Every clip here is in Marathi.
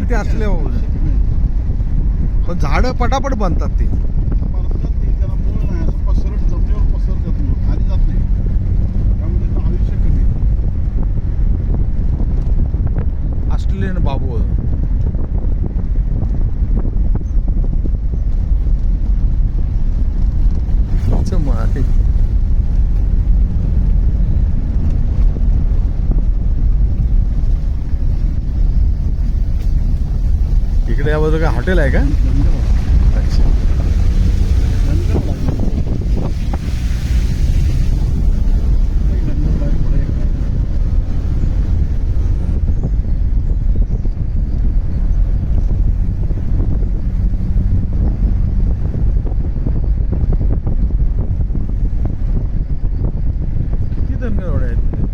परिस्थिती असल्या पण झाडं पटापट बनतात ते. परतात ते त्याला मूळ नाही, असं पसरट जमिनीवर पसरतात मग खाली जात नाही, त्यामुळे त्याचं आयुष्य कमी. ऑस्ट्रेलियन बाबू इकडे या बाजूला काय हॉटेल आहे का? अच्छा. किती धनगर आहेत तिथे?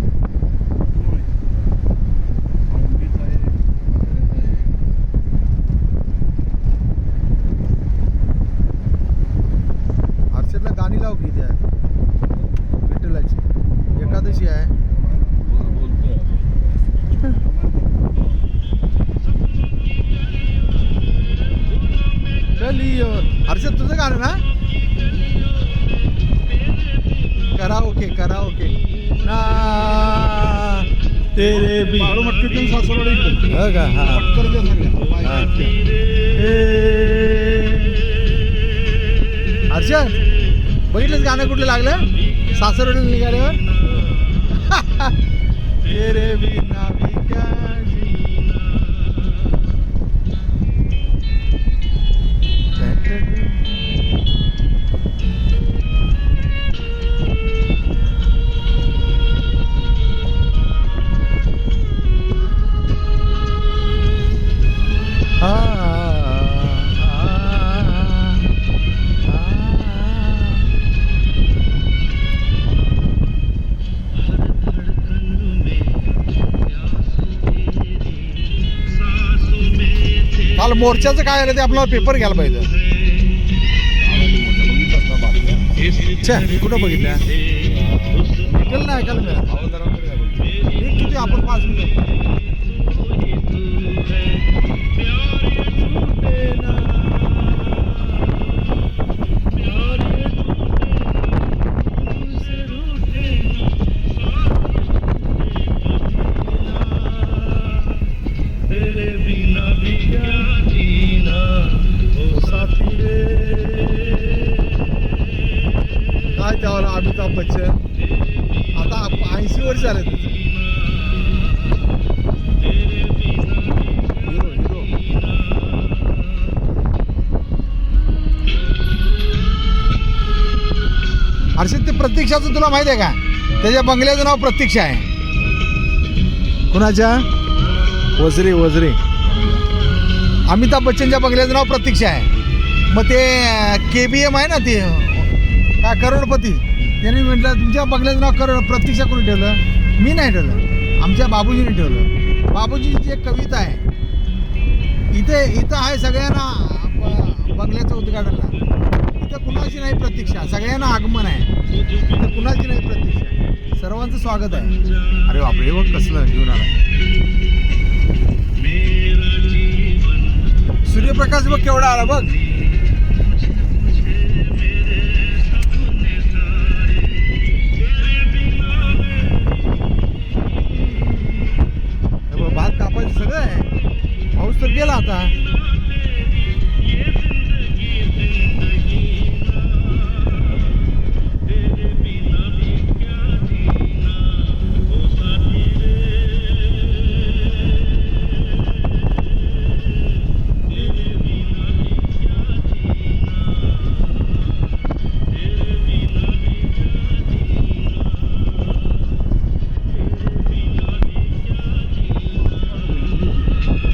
हर्षदला गाणी लाव की त्या विठ्ठलाची एकादशी आहे. चलियो हर्षद तुझं गाणं ना? कराओके कराओके ना तेरे भी बाळू मटकीतून सासवड इकडे हो का? हा पटकरच्या सगळ्या हर्षद बघितलंच गाणं कुठलं लागलं? सासरवडीला निघाल्यावर तेरे बिना भी क्या काल मोर्चाचं काय आलं ते आपल्याला पेपर घ्यायला पाहिजे. अच्छा कुठं बघितल्या? डिटेल नाही ऐकायला मिळालं. एक किती आपण 5 मिनिट काय त्यावर अमिताभ बच्चन आता 80 वर्ष झाले त्याचं. हिरो हिरो हर्षद ते प्रतीक्षाचं तुला माहिती आहे का? त्याच्या बंगल्याचं नाव प्रतीक्षा आहे. कुणाच्या? वझरी वझरी अमिताभ बच्चनच्या बंगल्याचं नाव प्रतीक्षा आहे. मग ते KBM आहे ना ते काय करोडपती त्यांनी म्हटलं तुमच्या बंगल्याचं नाव प्रतीक्षा कोणी ठेवलं? मी नाही ठेवलं, आमच्या बाबूजीने ठेवलं. बाबूजीची एक कविता आहे इथं आहे सगळ्यांना बंगल्याचं उद्घाटनला. इथं कुणाची नाही प्रतीक्षा, सगळ्यांना आगमन आहे. इथं कुणाची नाही प्रतीक्षा, सर्वांचं स्वागत आहे. अरे बापरे बघ कसलं घेऊन आला सूर्यप्रकाश बघ केवढा आला बघ.